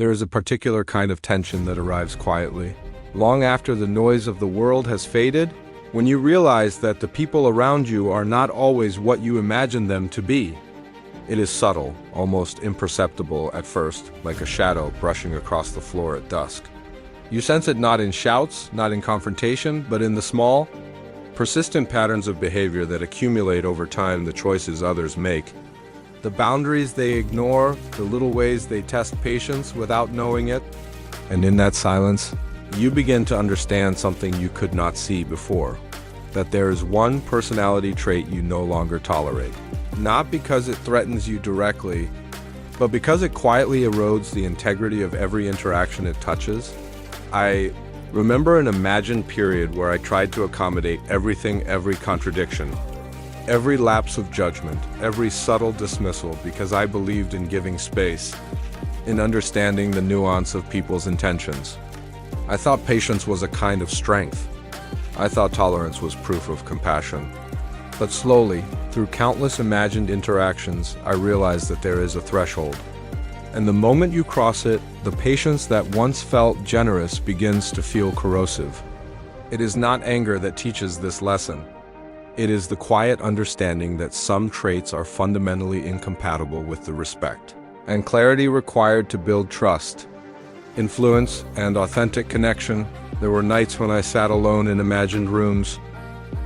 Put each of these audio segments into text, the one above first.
There is a particular kind of tension that arrives quietly, long after the noise of the world has faded, when you realize that the people around you are not always what you imagine them to be. It is subtle, almost imperceptible at first, like a shadow brushing across the floor at dusk. You sense it not in shouts, not in confrontation, but in the small, persistent patterns of behavior that accumulate over time, the choices others make, the boundaries they ignore, the little ways they test patience without knowing it. And in that silence, you begin to understand something you could not see before, that there is one personality trait you no longer tolerate. Not because it threatens you directly, but because it quietly erodes the integrity of every interaction it touches. I remember an imagined period where I tried to accommodate everything, every contradiction, every lapse of judgment, every subtle dismissal, because I believed in giving space, in understanding the nuance of people's intentions. I thought patience was a kind of strength. I thought tolerance was proof of compassion. But slowly, through countless imagined interactions, I realized that there is a threshold. And the moment you cross it, the patience that once felt generous begins to feel corrosive. It is not anger that teaches this lesson. It is the quiet understanding that some traits are fundamentally incompatible with the respect and clarity required to build trust, influence, and authentic connection. There were nights when I sat alone in imagined rooms,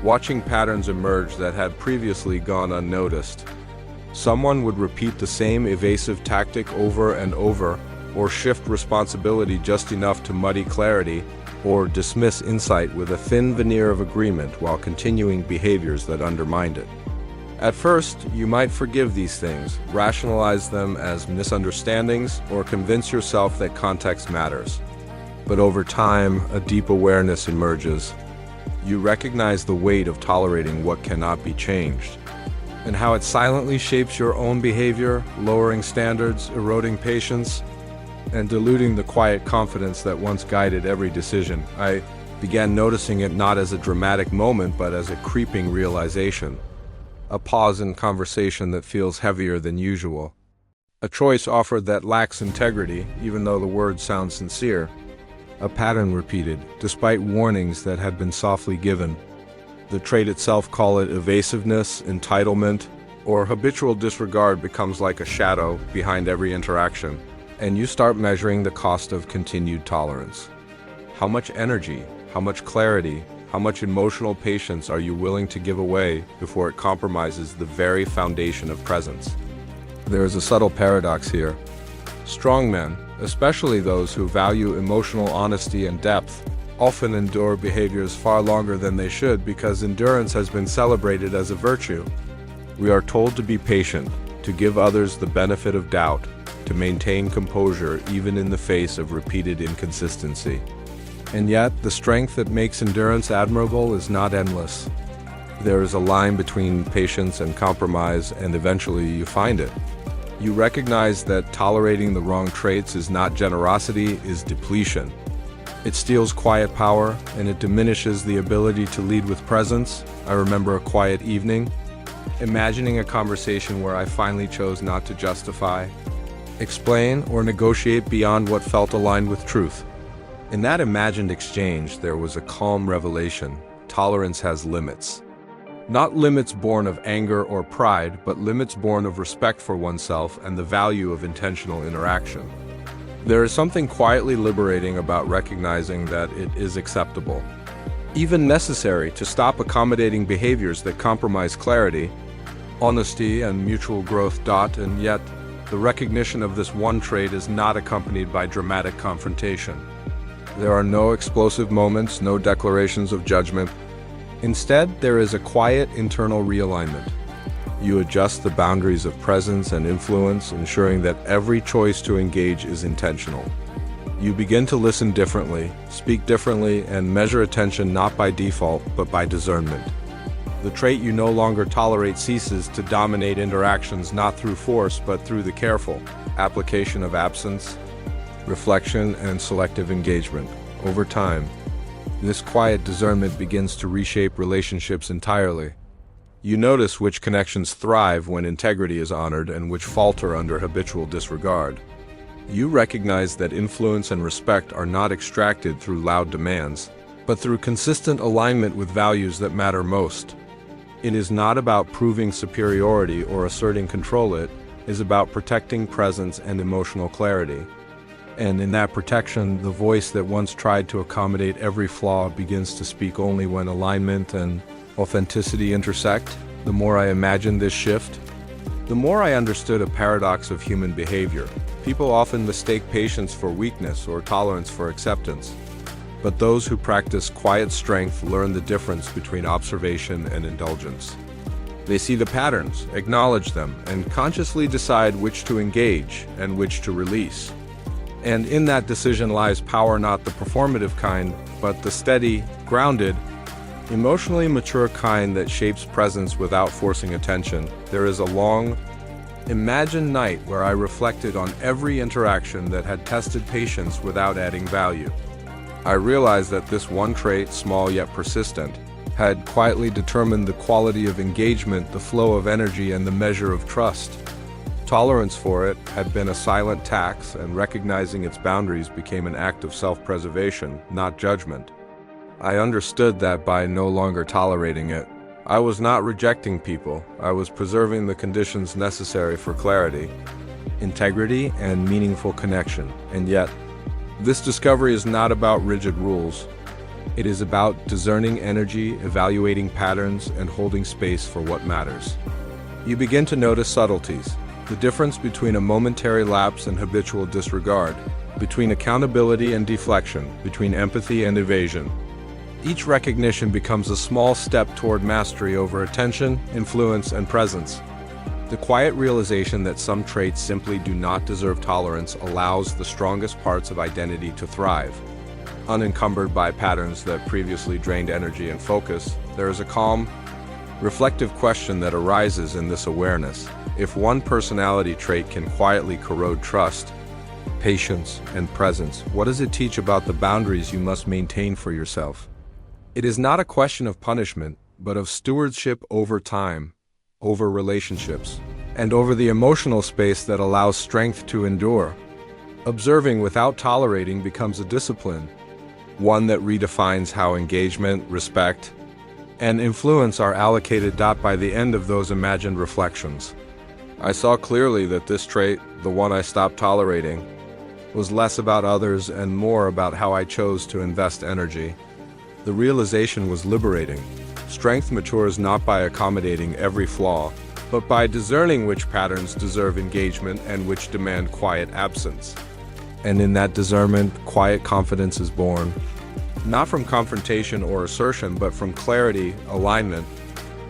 watching patterns emerge that had previously gone unnoticed. Someone would repeat the same evasive tactic over and over, or shift responsibility just enough to muddy clarity, or dismiss insight with a thin veneer of agreement while continuing behaviors that undermined it. At first, you might forgive these things, rationalize them as misunderstandings, or convince yourself that context matters. But over time, a deep awareness emerges. You recognize the weight of tolerating what cannot be changed, and how it silently shapes your own behavior, lowering standards, eroding patience, and diluting the quiet confidence that once guided every decision. I began noticing it not as a dramatic moment, but as a creeping realization. A pause in conversation that feels heavier than usual. A choice offered that lacks integrity, even though the words sound sincere. A pattern repeated, despite warnings that had been softly given. The trait itself, call it evasiveness, entitlement, or habitual disregard, becomes like a shadow behind every interaction, and you start measuring the cost of continued tolerance. How much energy, how much clarity, how much emotional patience are you willing to give away before it compromises the very foundation of presence? There is a subtle paradox here. Strong men, especially those who value emotional honesty and depth, often endure behaviors far longer than they should because endurance has been celebrated as a virtue. We are told to be patient, to give others the benefit of doubt, to maintain composure even in the face of repeated inconsistency. And yet, the strength that makes endurance admirable is not endless. There is a line between patience and compromise, and eventually you find it. You recognize that tolerating the wrong traits is not generosity, is depletion. It steals quiet power, and it diminishes the ability to lead with presence. I remember a quiet evening, imagining a conversation where I finally chose not to justify, explain, or negotiate beyond what felt aligned with truth. In that imagined exchange, there was a calm revelation. Tolerance has limits. Not limits born of anger or pride, but limits born of respect for oneself and the value of intentional interaction. There is something quietly liberating about recognizing that it is acceptable, even necessary, to stop accommodating behaviors that compromise clarity, honesty, and mutual growth. And yet, the recognition of this one trait is not accompanied by dramatic confrontation. There are no explosive moments, no declarations of judgment. Instead, there is a quiet internal realignment. You adjust the boundaries of presence and influence, ensuring that every choice to engage is intentional. You begin to listen differently, speak differently, and measure attention not by default, but by discernment. The trait you no longer tolerate ceases to dominate interactions not through force, but through the careful application of absence, reflection, and selective engagement. Over time, this quiet discernment begins to reshape relationships entirely. You notice which connections thrive when integrity is honored and which falter under habitual disregard. You recognize that influence and respect are not extracted through loud demands, but through consistent alignment with values that matter most. It is not about proving superiority or asserting control, it is about protecting presence and emotional clarity. And in that protection, the voice that once tried to accommodate every flaw begins to speak only when alignment and authenticity intersect. The more I imagined this shift, the more I understood a paradox of human behavior. People often mistake patience for weakness or tolerance for acceptance. But those who practice quiet strength learn the difference between observation and indulgence. They see the patterns, acknowledge them, and consciously decide which to engage and which to release. And in that decision lies power, not the performative kind, but the steady, grounded, emotionally mature kind that shapes presence without forcing attention. There is a long, imagined night where I reflected on every interaction that had tested patience without adding value. I realized that this one trait, small yet persistent, had quietly determined the quality of engagement, the flow of energy, and the measure of trust. Tolerance for it had been a silent tax, and recognizing its boundaries became an act of self-preservation, not judgment. I understood that by no longer tolerating it, I was not rejecting people. I was preserving the conditions necessary for clarity, integrity, and meaningful connection. And yet, this discovery is not about rigid rules. It is about discerning energy, evaluating patterns, and holding space for what matters. You begin to notice subtleties. The difference between a momentary lapse and habitual disregard, between accountability and deflection, between empathy and evasion. Each recognition becomes a small step toward mastery over attention, influence, and presence. The quiet realization that some traits simply do not deserve tolerance allows the strongest parts of identity to thrive. Unencumbered by patterns that previously drained energy and focus, there is a calm, reflective question that arises in this awareness. If one personality trait can quietly corrode trust, patience, and presence, what does it teach about the boundaries you must maintain for yourself? It is not a question of punishment, but of stewardship over time, over relationships, and over the emotional space that allows strength to endure. Observing without tolerating becomes a discipline, one that redefines how engagement, respect, and influence are allocated. By the end of those imagined reflections, I saw clearly that this trait, the one I stopped tolerating, was less about others and more about how I chose to invest energy. The realization was liberating. Strength matures not by accommodating every flaw, but by discerning which patterns deserve engagement and which demand quiet absence. And in that discernment, quiet confidence is born. Not from confrontation or assertion, but from clarity, alignment,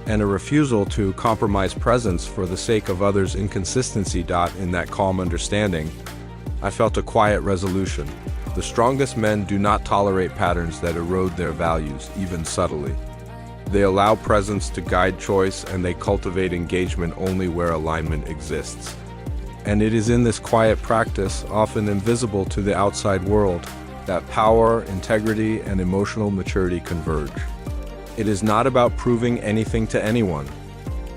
and a refusal to compromise presence for the sake of others' inconsistency. In that calm understanding, I felt a quiet resolution. The strongest men do not tolerate patterns that erode their values, even subtly. They allow presence to guide choice, and they cultivate engagement only where alignment exists. And it is in this quiet practice, often invisible to the outside world, that power, integrity, and emotional maturity converge. It is not about proving anything to anyone.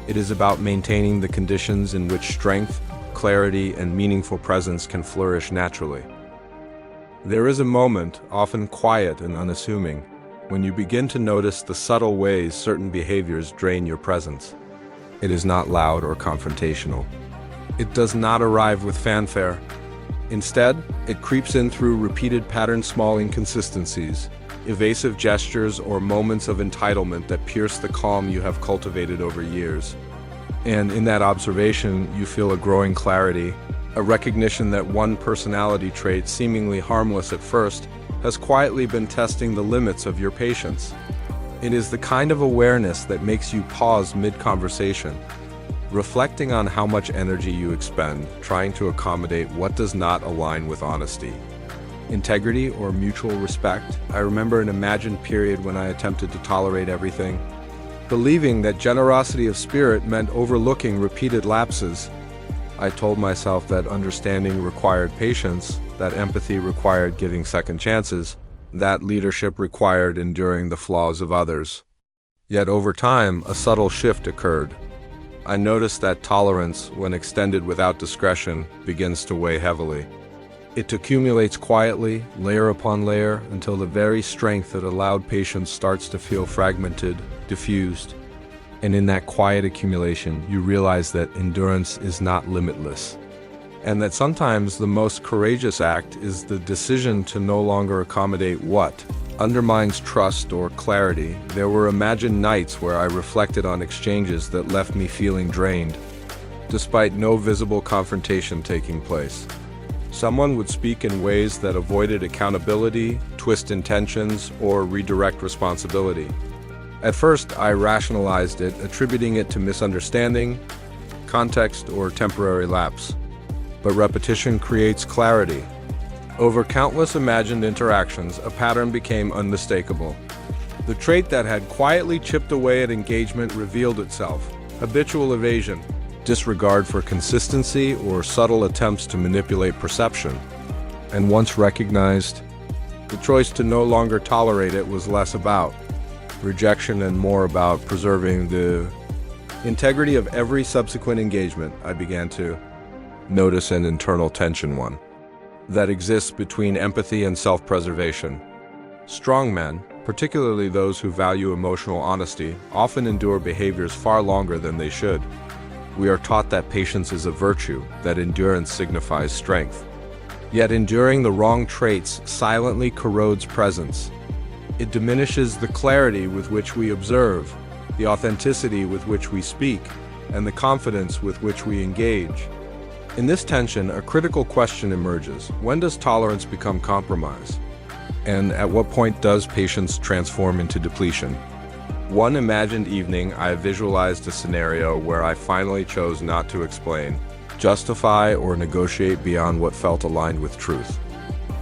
It is about maintaining the conditions in which strength, clarity, and meaningful presence can flourish naturally. There is a moment, often quiet and unassuming, when you begin to notice the subtle ways certain behaviors drain your presence. It is not loud or confrontational. It does not arrive with fanfare. Instead, it creeps in through repeated patterns, small inconsistencies, evasive gestures, or moments of entitlement that pierce the calm you have cultivated over years. And in that observation, you feel a growing clarity, a recognition that one personality trait, seemingly harmless at first, has quietly been testing the limits of your patience. It is the kind of awareness that makes you pause mid-conversation, reflecting on how much energy you expend trying to accommodate what does not align with honesty, integrity, or mutual respect. I remember an imagined period when I attempted to tolerate everything, believing that generosity of spirit meant overlooking repeated lapses. I told myself that understanding required patience, that empathy required giving second chances, that leadership required enduring the flaws of others. Yet over time, a subtle shift occurred. I noticed that tolerance, when extended without discretion, begins to weigh heavily. It accumulates quietly, layer upon layer, until the very strength that allowed patience starts to feel fragmented, diffused. And in that quiet accumulation, you realize that endurance is not limitless. And that sometimes the most courageous act is the decision to no longer accommodate what undermines trust or clarity. There were imagined nights where I reflected on exchanges that left me feeling drained, despite no visible confrontation taking place. Someone would speak in ways that avoided accountability, twist intentions, or redirect responsibility. At first, I rationalized it, attributing it to misunderstanding, context, or temporary lapse. But repetition creates clarity. Over countless imagined interactions, a pattern became unmistakable. The trait that had quietly chipped away at engagement revealed itself: habitual evasion, disregard for consistency, or subtle attempts to manipulate perception. And once recognized, the choice to no longer tolerate it was less about rejection and more about preserving the integrity of every subsequent engagement. I began to notice an internal tension, one that exists between empathy and self-preservation. Strong men, particularly those who value emotional honesty, often endure behaviors far longer than they should. We are taught that patience is a virtue, that endurance signifies strength. Yet enduring the wrong traits silently corrodes presence. It diminishes the clarity with which we observe, the authenticity with which we speak, and the confidence with which we engage. In this tension, a critical question emerges: when does tolerance become compromise? And at what point does patience transform into depletion? One imagined evening, I visualized a scenario where I finally chose not to explain, justify, or negotiate beyond what felt aligned with truth.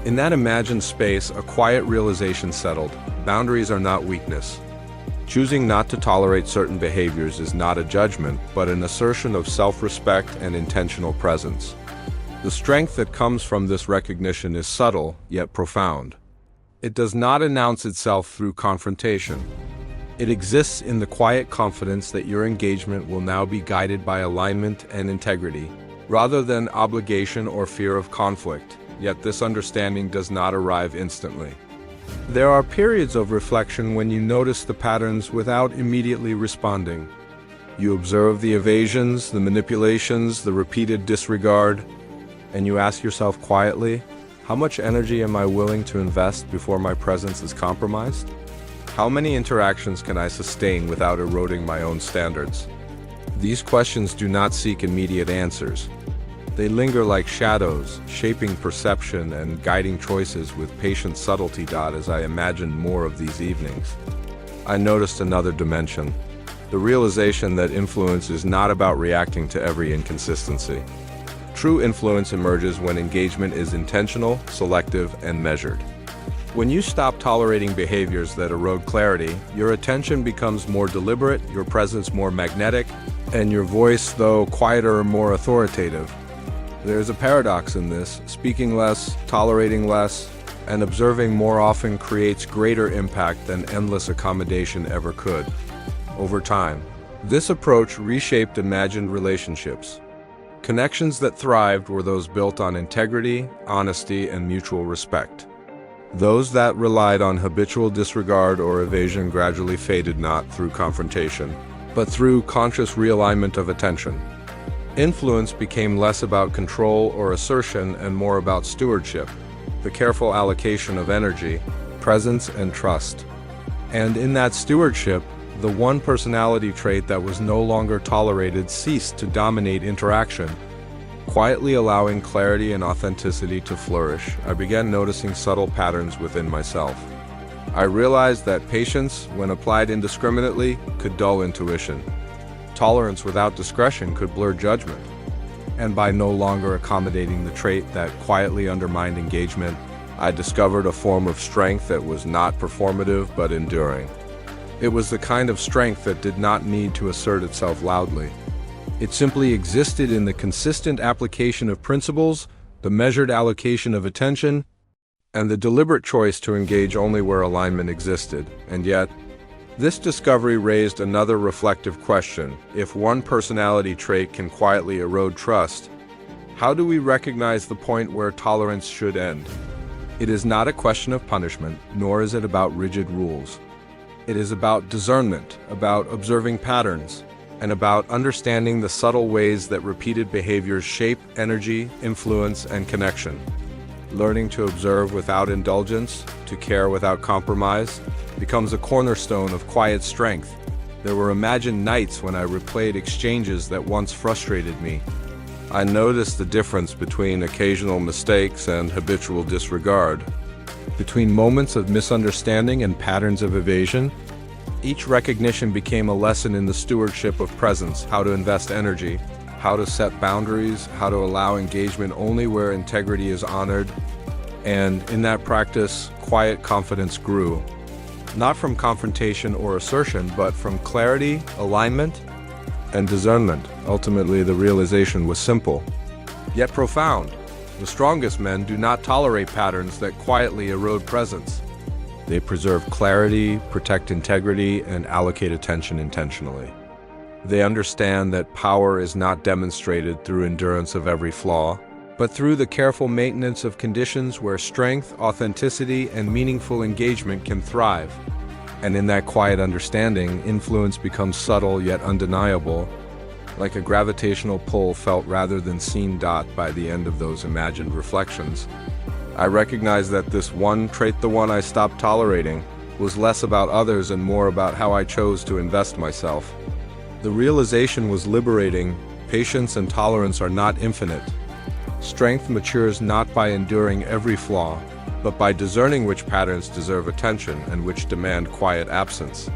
In that imagined space, a quiet realization settled: boundaries are not weakness. Choosing not to tolerate certain behaviors is not a judgment, but an assertion of self-respect and intentional presence. The strength that comes from this recognition is subtle, yet profound. It does not announce itself through confrontation. It exists in the quiet confidence that your engagement will now be guided by alignment and integrity, rather than obligation or fear of conflict. Yet this understanding does not arrive instantly. There are periods of reflection when you notice the patterns without immediately responding. You observe the evasions, the manipulations, the repeated disregard, and you ask yourself quietly, how much energy am I willing to invest before my presence is compromised? How many interactions can I sustain without eroding my own standards? These questions do not seek immediate answers. They linger like shadows, shaping perception and guiding choices with patient subtlety. As I imagined more of these evenings, I noticed another dimension: the realization that influence is not about reacting to every inconsistency. True influence emerges when engagement is intentional, selective, and measured. When you stop tolerating behaviors that erode clarity, your attention becomes more deliberate, your presence more magnetic, and your voice, though quieter, more authoritative. There's a paradox in this: speaking less, tolerating less, and observing more often creates greater impact than endless accommodation ever could. Over time, this approach reshaped imagined relationships. Connections that thrived were those built on integrity, honesty, and mutual respect. Those that relied on habitual disregard or evasion gradually faded, not through confrontation, but through conscious realignment of attention. Influence became less about control or assertion and more about stewardship, the careful allocation of energy, presence, and trust. And in that stewardship, the one personality trait that was no longer tolerated ceased to dominate interaction, quietly allowing clarity and authenticity to flourish. I began noticing subtle patterns within myself. I realized that patience, when applied indiscriminately, could dull intuition. Tolerance without discretion could blur judgment. And by no longer accommodating the trait that quietly undermined engagement, I discovered a form of strength that was not performative but enduring. It was the kind of strength that did not need to assert itself loudly. It simply existed in the consistent application of principles, the measured allocation of attention, and the deliberate choice to engage only where alignment existed. And yet, this discovery raised another reflective question: if one personality trait can quietly erode trust, How do we recognize the point where tolerance should end? It is not a question of punishment, nor is it about rigid rules. It is about discernment, about observing patterns, and about understanding the subtle ways that repeated behaviors shape energy, influence, and connection. Learning to observe without indulgence, to care without compromise, becomes a cornerstone of quiet strength. There were imagined nights when I replayed exchanges that once frustrated me. I noticed the difference between occasional mistakes and habitual disregard. Between moments of misunderstanding and patterns of evasion, each recognition became a lesson in the stewardship of presence, how to invest energy, how to set boundaries, how to allow engagement only where integrity is honored. And in that practice, quiet confidence grew. Not from confrontation or assertion, but from clarity, alignment, and discernment. Ultimately, the realization was simple, yet profound. The strongest men do not tolerate patterns that quietly erode presence. They preserve clarity, protect integrity, and allocate attention intentionally. They understand that power is not demonstrated through endurance of every flaw, but through the careful maintenance of conditions where strength, authenticity, and meaningful engagement can thrive. And in that quiet understanding, influence becomes subtle yet undeniable, like a gravitational pull felt rather than seen. By the end of those imagined reflections, I recognized that this one trait, the one I stopped tolerating, was less about others and more about how I chose to invest myself. The realization was liberating. Patience and tolerance are not infinite. Strength matures not by enduring every flaw, but by discerning which patterns deserve attention and which demand quiet absence.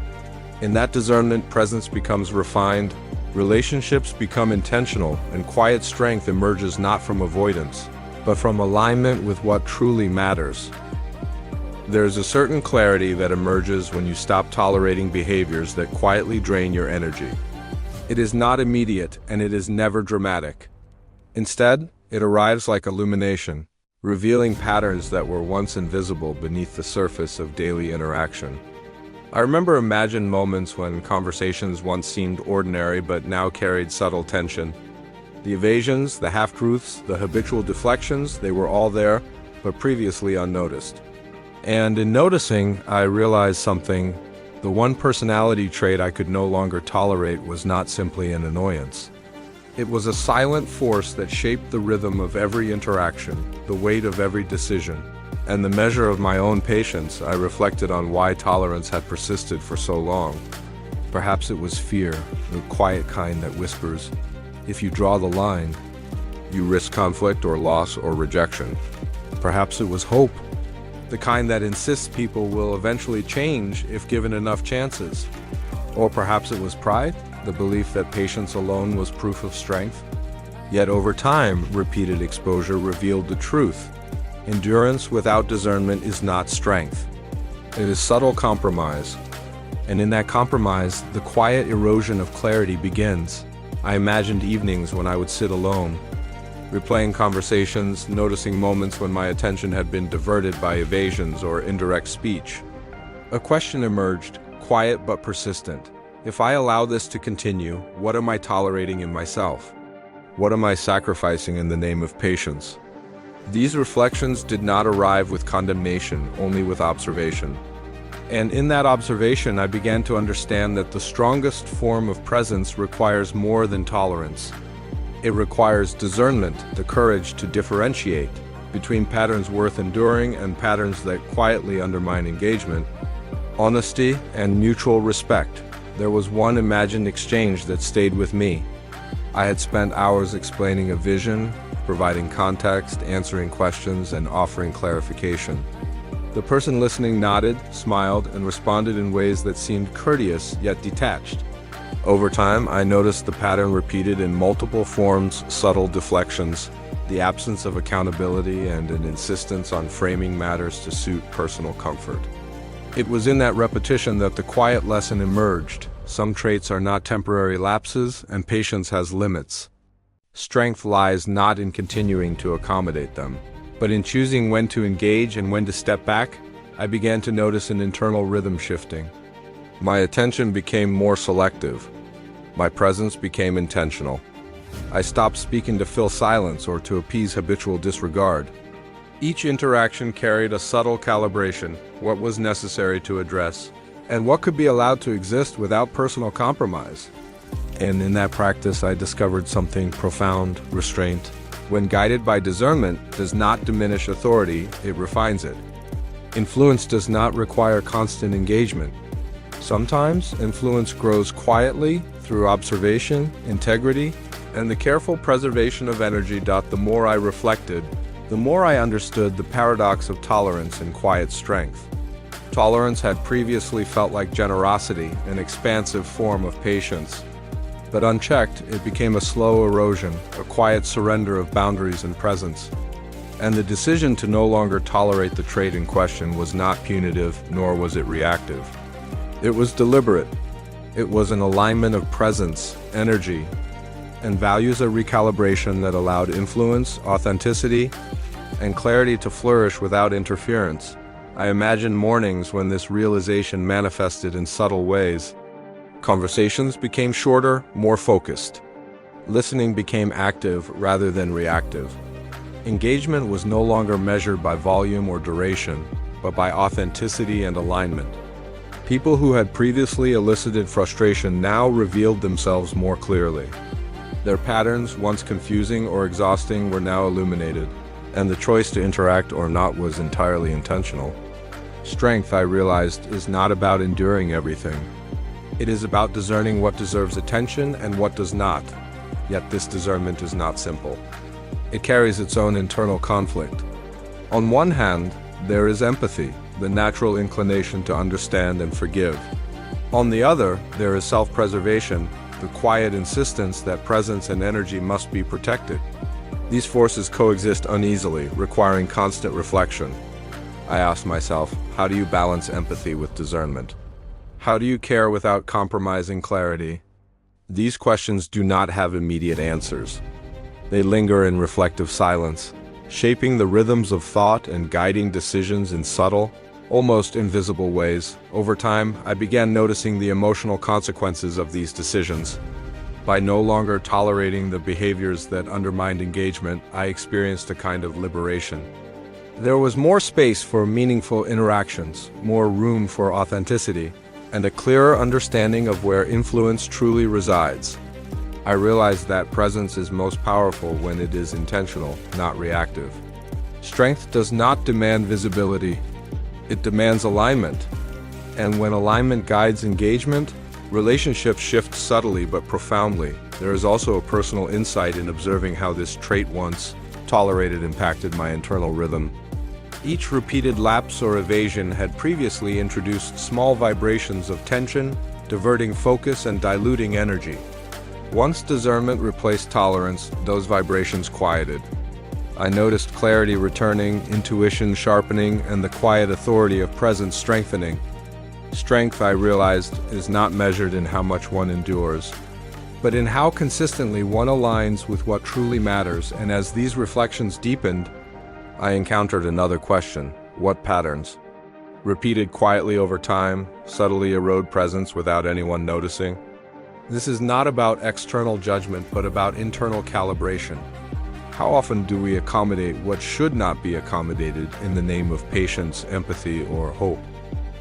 In that discernment, presence becomes refined, relationships become intentional, and quiet strength emerges not from avoidance, but from alignment with what truly matters. There's a certain clarity that emerges when you stop tolerating behaviors that quietly drain your energy. It is not immediate, and it is never dramatic. Instead, it arrives like illumination, revealing patterns that were once invisible beneath the surface of daily interaction. I remember imagined moments when conversations once seemed ordinary but now carried subtle tension. The evasions, the half-truths, the habitual deflections, they were all there, but previously unnoticed. And in noticing, I realized something. The one personality trait I could no longer tolerate was not simply an annoyance. It was a silent force that shaped the rhythm of every interaction, the weight of every decision, and the measure of my own patience. I reflected on why tolerance had persisted for so long. Perhaps it was fear, the quiet kind that whispers, if you draw the line, you risk conflict or loss or rejection. Perhaps it was hope, the kind that insists people will eventually change if given enough chances. Or perhaps it was pride, the belief that patience alone was proof of strength. Yet over time, repeated exposure revealed the truth. Endurance without discernment is not strength. It is subtle compromise. And in that compromise, the quiet erosion of clarity begins. I imagined evenings when I would sit alone, replaying conversations, noticing moments when my attention had been diverted by evasions or indirect speech. A question emerged, quiet but persistent. If I allow this to continue, what am I tolerating in myself? What am I sacrificing in the name of patience? These reflections did not arrive with condemnation, only with observation. And in that observation, I began to understand that the strongest form of presence requires more than tolerance. It requires discernment, the courage to differentiate between patterns worth enduring and patterns that quietly undermine engagement, honesty, and mutual respect. There was one imagined exchange that stayed with me. I had spent hours explaining a vision, providing context, answering questions, and offering clarification. The person listening nodded, smiled, and responded in ways that seemed courteous yet detached. Over time, I noticed the pattern repeated in multiple forms, subtle deflections, the absence of accountability, and an insistence on framing matters to suit personal comfort. It was in that repetition that the quiet lesson emerged. Some traits are not temporary lapses, and patience has limits. Strength lies not in continuing to accommodate them, but in choosing when to engage and when to step back. I began to notice an internal rhythm shifting. My attention became more selective. My presence became intentional. I stopped speaking to fill silence or to appease habitual disregard. Each interaction carried a subtle calibration, what was necessary to address, and what could be allowed to exist without personal compromise. And in that practice, I discovered something profound: restraint. When guided by discernment, does not diminish authority, it refines it. Influence does not require constant engagement. Sometimes, influence grows quietly through observation, integrity, and the careful preservation of energy. The more I reflected, the more I understood the paradox of tolerance and quiet strength. Tolerance had previously felt like generosity, an expansive form of patience. But unchecked, it became a slow erosion, a quiet surrender of boundaries and presence. And the decision to no longer tolerate the trait in question was not punitive, nor was it reactive. It was deliberate. It was an alignment of presence, energy, and values, a recalibration that allowed influence, authenticity, and clarity to flourish without interference. I imagine mornings when this realization manifested in subtle ways. Conversations became shorter, more focused. Listening became active rather than reactive. Engagement was no longer measured by volume or duration, but by authenticity and alignment. People who had previously elicited frustration now revealed themselves more clearly. Their patterns, once confusing or exhausting, were now illuminated, and the choice to interact or not was entirely intentional. Strength, I realized, is not about enduring everything. It is about discerning what deserves attention and what does not. Yet this discernment is not simple. It carries its own internal conflict. On one hand, there is empathy, the natural inclination to understand and forgive. On the other, there is self-preservation, the quiet insistence that presence and energy must be protected. These forces coexist uneasily, requiring constant reflection. I asked myself, how do you balance empathy with discernment? How do you care without compromising clarity? These questions do not have immediate answers. They linger in reflective silence, shaping the rhythms of thought and guiding decisions in subtle, almost invisible ways. Over time, I began noticing the emotional consequences of these decisions. By no longer tolerating the behaviors that undermined engagement, I experienced a kind of liberation. There was more space for meaningful interactions, more room for authenticity, and a clearer understanding of where influence truly resides. I realized that presence is most powerful when it is intentional, not reactive. Strength does not demand visibility. It demands alignment. And when alignment guides engagement, relationships shift subtly but profoundly. There is also a personal insight in observing how this trait, once tolerated, impacted my internal rhythm. Each repeated lapse or evasion had previously introduced small vibrations of tension, diverting focus and diluting energy. Once discernment replaced tolerance, those vibrations quieted. I noticed clarity returning, intuition sharpening, and the quiet authority of presence strengthening. Strength, I realized, is not measured in how much one endures, but in how consistently one aligns with what truly matters. And as these reflections deepened, I encountered another question: what patterns, repeated quietly over time, subtly erode presence without anyone noticing? This is not about external judgment, but about internal calibration. How often do we accommodate what should not be accommodated in the name of patience, empathy, or hope?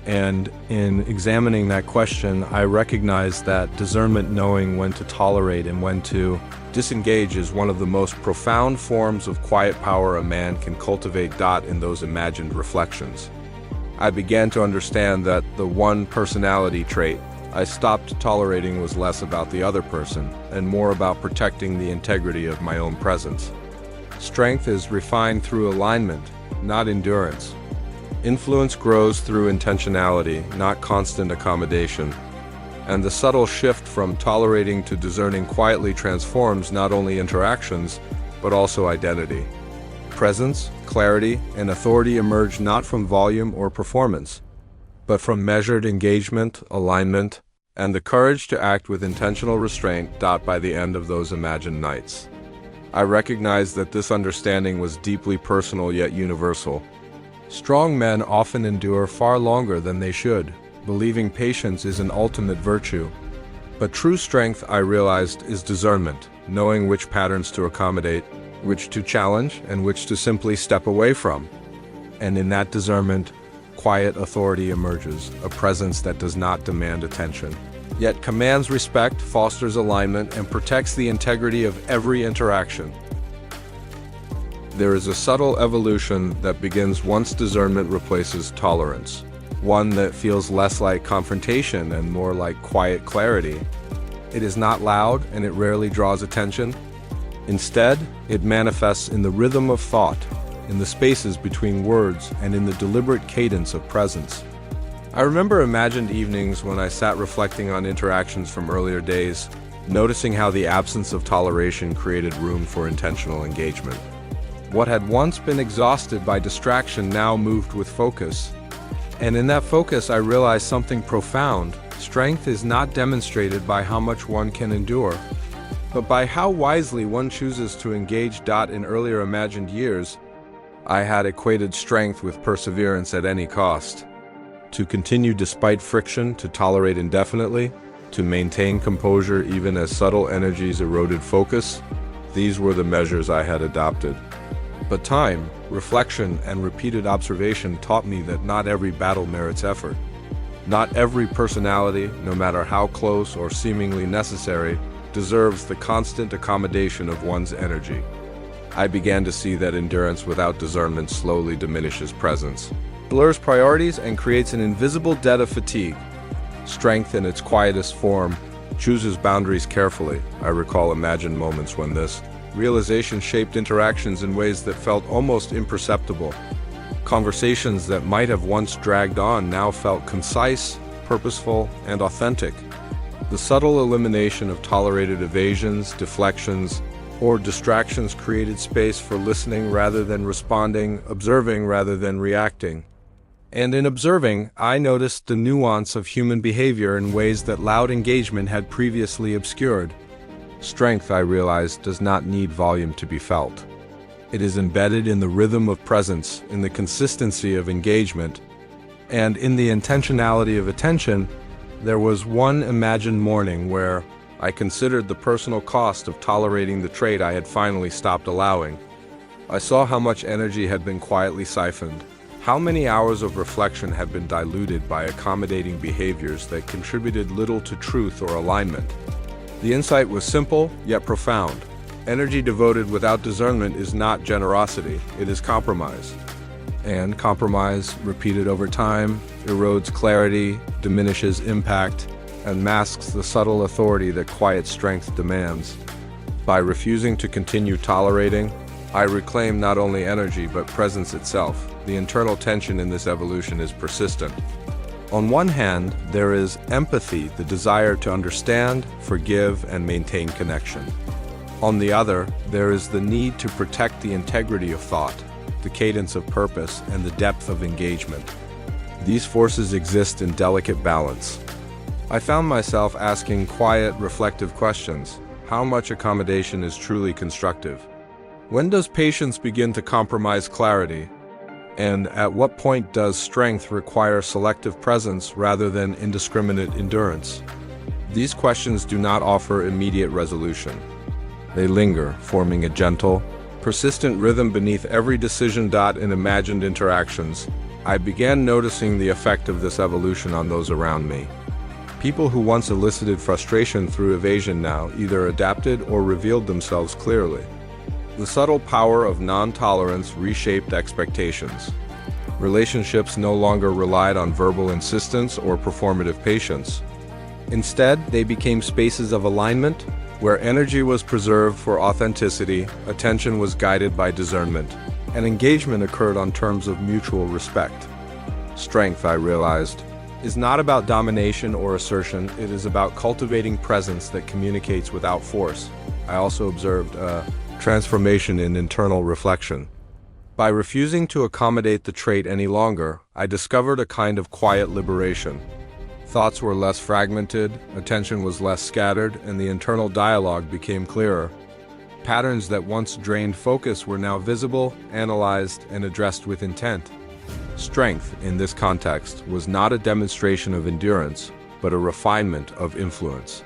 And in examining that question, I recognize that discernment, knowing when to tolerate and when to disengage, is one of the most profound forms of quiet power a man can cultivate. In those imagined reflections, I began to understand that the one personality trait I stopped tolerating was less about the other person and more about protecting the integrity of my own presence. Strength is refined through alignment, not endurance. Influence grows through intentionality, not constant accommodation. And the subtle shift from tolerating to discerning quietly transforms not only interactions, but also identity. Presence, clarity, and authority emerge not from volume or performance, but from measured engagement, alignment, and the courage to act with intentional restraint. By the end of those imagined nights, I recognized that this understanding was deeply personal yet universal. Strong men often endure far longer than they should, believing patience is an ultimate virtue. But true strength, I realized, is discernment, knowing which patterns to accommodate, which to challenge, and which to simply step away from. And in that discernment, quiet authority emerges, a presence that does not demand attention, yet commands respect, fosters alignment, and protects the integrity of every interaction. There is a subtle evolution that begins once discernment replaces tolerance, one that feels less like confrontation and more like quiet clarity. It is not loud and it rarely draws attention. Instead, it manifests in the rhythm of thought, in the spaces between words, and in the deliberate cadence of presence. I remember imagined evenings when I sat reflecting on interactions from earlier days, noticing how the absence of toleration created room for intentional engagement. What had once been exhausted by distraction now moved with focus. And in that focus, I realized something profound. Strength is not demonstrated by how much one can endure, but by how wisely one chooses to engage. In earlier imagined years, I had equated strength with perseverance at any cost. To continue despite friction, to tolerate indefinitely, to maintain composure even as subtle energies eroded focus, these were the measures I had adopted. But time, reflection, and repeated observation taught me that not every battle merits effort. Not every personality, no matter how close or seemingly necessary, deserves the constant accommodation of one's energy. I began to see that endurance without discernment slowly diminishes presence, blurs priorities, and creates an invisible debt of fatigue. Strength, in its quietest form, chooses boundaries carefully. I recall imagined moments when this realization shaped interactions in ways that felt almost imperceptible. Conversations that might have once dragged on now felt concise, purposeful, and authentic. The subtle elimination of tolerated evasions, deflections, or distractions created space for listening rather than responding, observing rather than reacting. And in observing, I noticed the nuance of human behavior in ways that loud engagement had previously obscured. Strength, I realized, does not need volume to be felt. It is embedded in the rhythm of presence, in the consistency of engagement, and in the intentionality of attention. There was one imagined morning where I considered the personal cost of tolerating the trait I had finally stopped allowing. I saw how much energy had been quietly siphoned, how many hours of reflection had been diluted by accommodating behaviors that contributed little to truth or alignment. The insight was simple, yet profound. Energy devoted without discernment is not generosity, it is compromise. And compromise, repeated over time, erodes clarity, diminishes impact, and masks the subtle authority that quiet strength demands. By refusing to continue tolerating, I reclaim not only energy but presence itself. The internal tension in this evolution is persistent. On one hand, there is empathy, the desire to understand, forgive, and maintain connection. On the other, there is the need to protect the integrity of thought, the cadence of purpose, and the depth of engagement. These forces exist in delicate balance. I found myself asking quiet, reflective questions. How much accommodation is truly constructive? When does patience begin to compromise clarity? And at what point does strength require selective presence rather than indiscriminate endurance? These questions do not offer immediate resolution. They linger, forming a gentle, persistent rhythm beneath every decision. In imagined interactions, I began noticing the effect of this evolution on those around me. People who once elicited frustration through evasion now either adapted or revealed themselves clearly. The subtle power of non-tolerance reshaped expectations. Relationships no longer relied on verbal insistence or performative patience. Instead, they became spaces of alignment, where energy was preserved for authenticity, attention was guided by discernment, and engagement occurred on terms of mutual respect. Strength, I realized, is not about domination or assertion, it is about cultivating presence that communicates without force. I also observed a transformation in internal reflection. By refusing to accommodate the trait any longer, I discovered a kind of quiet liberation. Thoughts were less fragmented, attention was less scattered, and the internal dialogue became clearer. Patterns that once drained focus were now visible, analyzed, and addressed with intent. Strength, in this context, was not a demonstration of endurance, but a refinement of influence.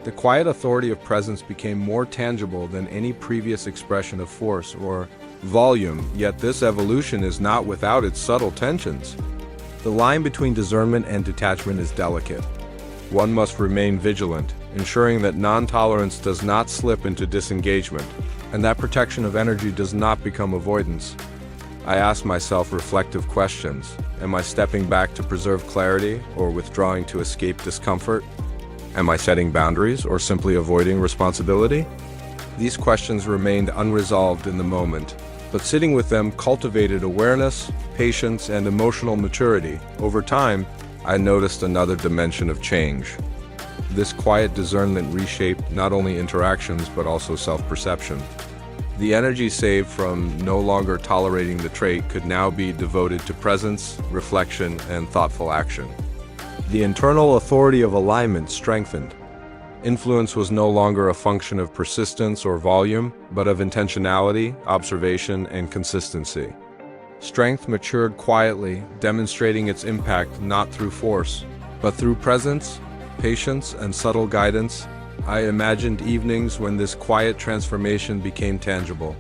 The quiet authority of presence became more tangible than any previous expression of force or volume, yet this evolution is not without its subtle tensions. The line between discernment and detachment is delicate. One must remain vigilant, ensuring that non-tolerance does not slip into disengagement, and that protection of energy does not become avoidance. I ask myself reflective questions. Am I stepping back to preserve clarity or withdrawing to escape discomfort? Am I setting boundaries or simply avoiding responsibility? These questions remained unresolved in the moment, but sitting with them cultivated awareness, patience, and emotional maturity. Over time, I noticed another dimension of change. This quiet discernment reshaped not only interactions but also self-perception. The energy saved from no longer tolerating the trait could now be devoted to presence, reflection, and thoughtful action. The internal authority of alignment strengthened. Influence was no longer a function of persistence or volume, but of intentionality, observation, and consistency. Strength matured quietly, demonstrating its impact not through force, but through presence, patience, and subtle guidance. I imagined evenings when this quiet transformation became tangible.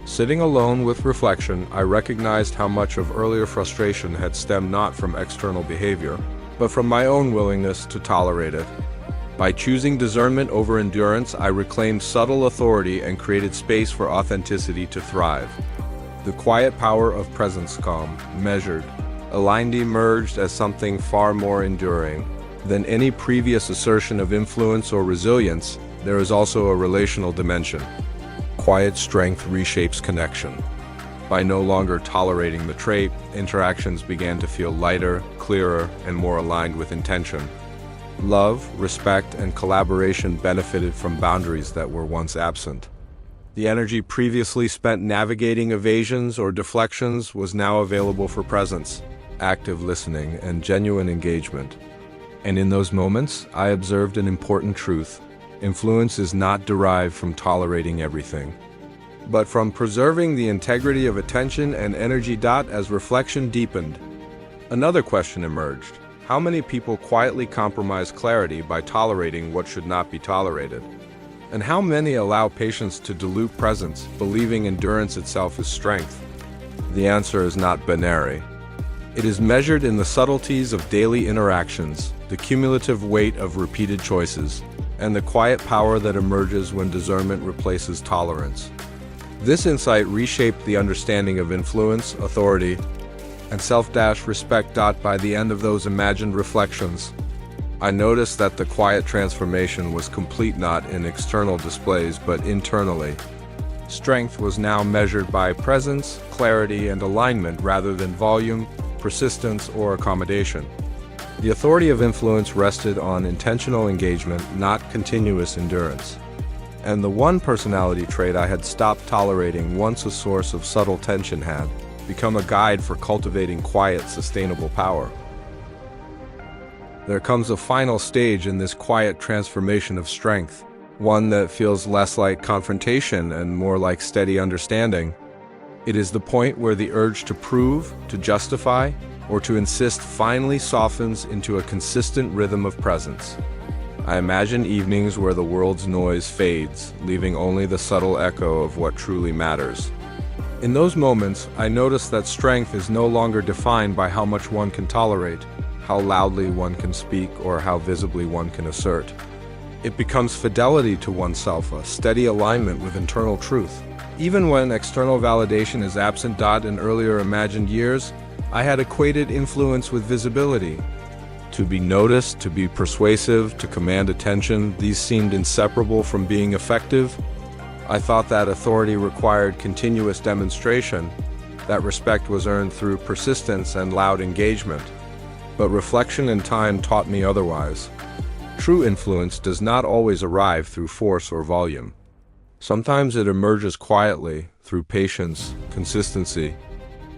Sitting alone with reflection, I recognized how much of earlier frustration had stemmed not from external behavior, but from my own willingness to tolerate it. By choosing discernment over endurance, I reclaimed subtle authority and created space for authenticity to thrive. The quiet power of presence, calm, measured, aligned, emerged as something far more enduring than any previous assertion of influence or resilience. There is also a relational dimension. Quiet strength reshapes connection. By no longer tolerating the trait, interactions began to feel lighter, clearer, and more aligned with intention. Love, respect, and collaboration benefited from boundaries that were once absent. The energy previously spent navigating evasions or deflections was now available for presence, active listening, and genuine engagement. And in those moments, I observed an important truth. Influence is not derived from tolerating everything, but from preserving the integrity of attention and energy. As reflection deepened, another question emerged. How many people quietly compromise clarity by tolerating what should not be tolerated? And how many allow patience to dilute presence, believing endurance itself is strength? The answer is not binary. It is measured in the subtleties of daily interactions, the cumulative weight of repeated choices, and the quiet power that emerges when discernment replaces tolerance. This insight reshaped the understanding of influence, authority, and self-respect. By the end of those imagined reflections, I noticed that the quiet transformation was complete not in external displays but internally. Strength was now measured by presence, clarity, and alignment rather than volume, persistence, or accommodation. The authority of influence rested on intentional engagement, not continuous endurance. And the one personality trait I had stopped tolerating, once a source of subtle tension, had become a guide for cultivating quiet, sustainable power. There comes a final stage in this quiet transformation of strength, one that feels less like confrontation and more like steady understanding. It is the point where the urge to prove, to justify, or to insist finally softens into a consistent rhythm of presence. I imagine evenings where the world's noise fades, leaving only the subtle echo of what truly matters. In those moments, I notice that strength is no longer defined by how much one can tolerate, how loudly one can speak, or how visibly one can assert. It becomes fidelity to oneself, a steady alignment with internal truth. Even when external validation is absent. In earlier imagined years, I had equated influence with visibility. To be noticed, to be persuasive, to command attention, these seemed inseparable from being effective. I thought that authority required continuous demonstration, that respect was earned through persistence and loud engagement. But reflection and time taught me otherwise. True influence does not always arrive through force or volume. Sometimes it emerges quietly, through patience, consistency,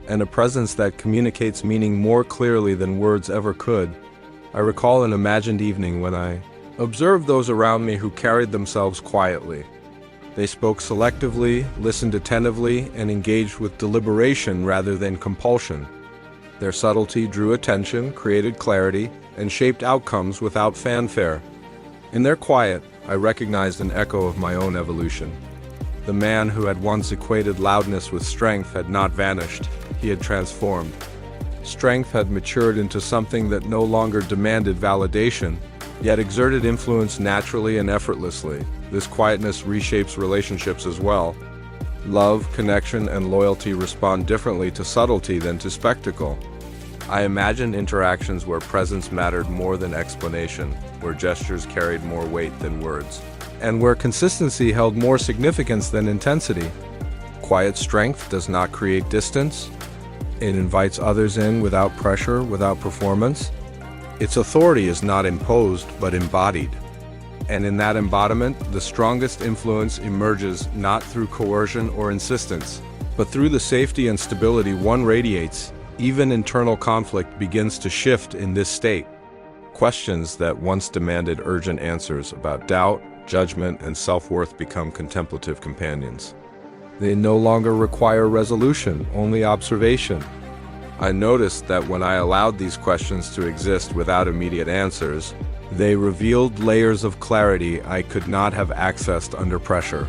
and a presence that communicates meaning more clearly than words ever could. I recall an imagined evening when I observed those around me who carried themselves quietly. They spoke selectively, listened attentively, and engaged with deliberation rather than compulsion. Their subtlety drew attention, created clarity, and shaped outcomes without fanfare. In their quiet, I recognized an echo of my own evolution. The man who had once equated loudness with strength had not vanished, he had transformed. Strength had matured into something that no longer demanded validation, yet exerted influence naturally and effortlessly. This quietness reshapes relationships as well. Love, connection, and loyalty respond differently to subtlety than to spectacle. I imagined interactions where presence mattered more than explanation, where gestures carried more weight than words, and where consistency held more significance than intensity. Quiet strength does not create distance. It invites others in without pressure, without performance. Its authority is not imposed, but embodied. And in that embodiment, the strongest influence emerges not through coercion or insistence, but through the safety and stability one radiates. Even internal conflict begins to shift in this state. Questions that once demanded urgent answers about doubt, judgment, and self-worth become contemplative companions. They no longer require resolution, only observation. I noticed that when I allowed these questions to exist without immediate answers, they revealed layers of clarity I could not have accessed under pressure.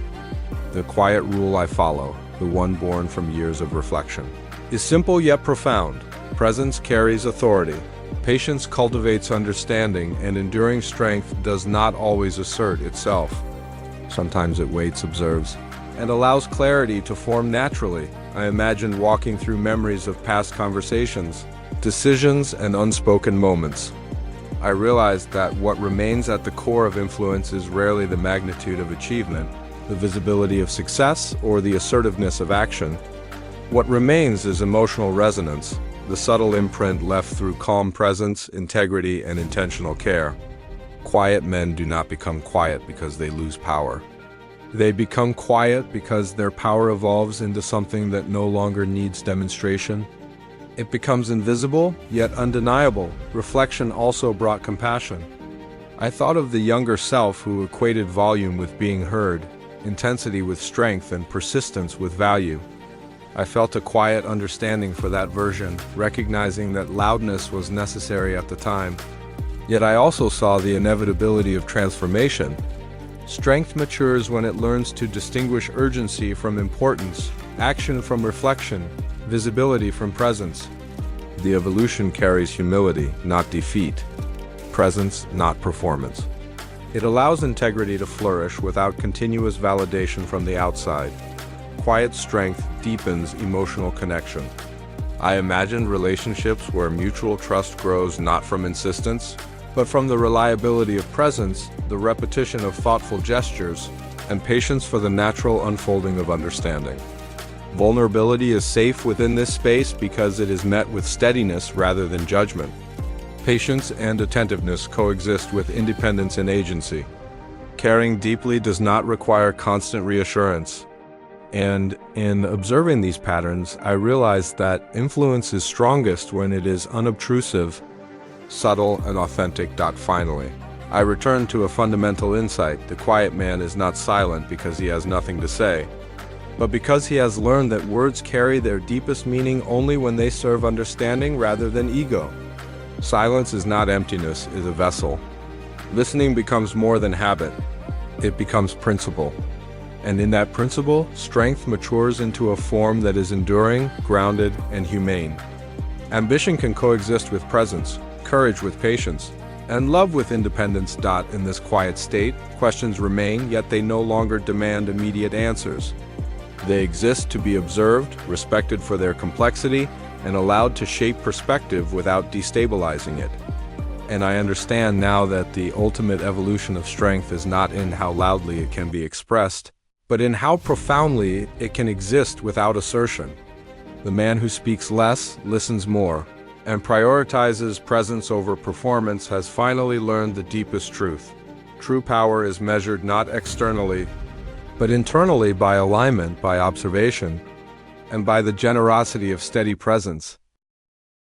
The quiet rule I follow, the one born from years of reflection, is simple yet profound. Presence carries authority. Patience cultivates understanding, and enduring strength does not always assert itself. Sometimes it waits, observes, and allows clarity to form naturally. I imagined walking through memories of past conversations, decisions, and unspoken moments. I realized that what remains at the core of influence is rarely the magnitude of achievement, the visibility of success, or the assertiveness of action. What remains is emotional resonance, the subtle imprint left through calm presence, integrity, and intentional care. Quiet men do not become quiet because they lose power. They become quiet because their power evolves into something that no longer needs demonstration. It becomes invisible, yet undeniable. Reflection also brought compassion. I thought of the younger self who equated volume with being heard, intensity with strength, and persistence with value. I felt a quiet understanding for that version, recognizing that loudness was necessary at the time. Yet I also saw the inevitability of transformation. Strength matures when it learns to distinguish urgency from importance, action from reflection, visibility from presence. The evolution carries humility, not defeat, presence, not performance. It allows integrity to flourish without continuous validation from the outside. Quiet strength deepens emotional connection. I imagined relationships where mutual trust grows not from insistence, but from the reliability of presence, the repetition of thoughtful gestures, and patience for the natural unfolding of understanding. Vulnerability is safe within this space because it is met with steadiness rather than judgment. Patience and attentiveness coexist with independence and agency. Caring deeply does not require constant reassurance. And in observing these patterns, I realized that influence is strongest when it is unobtrusive, subtle, and authentic. Finally, I returned to a fundamental insight. The quiet man is not silent because he has nothing to say, but because he has learned that words carry their deepest meaning only when they serve understanding rather than ego. Silence is not emptiness, it is a vessel. Listening becomes more than habit. It becomes principle. And in that principle, strength matures into a form that is enduring, grounded, and humane. Ambition can coexist with presence, courage with patience, and love with independence. In this quiet state, questions remain, yet they no longer demand immediate answers. They exist to be observed, respected for their complexity, and allowed to shape perspective without destabilizing it. And I understand now that the ultimate evolution of strength is not in how loudly it can be expressed, but in how profoundly it can exist without assertion. The man who speaks less, listens more, and prioritizes presence over performance has finally learned the deepest truth. True power is measured not externally, but internally by alignment, by observation, and by the generosity of steady presence.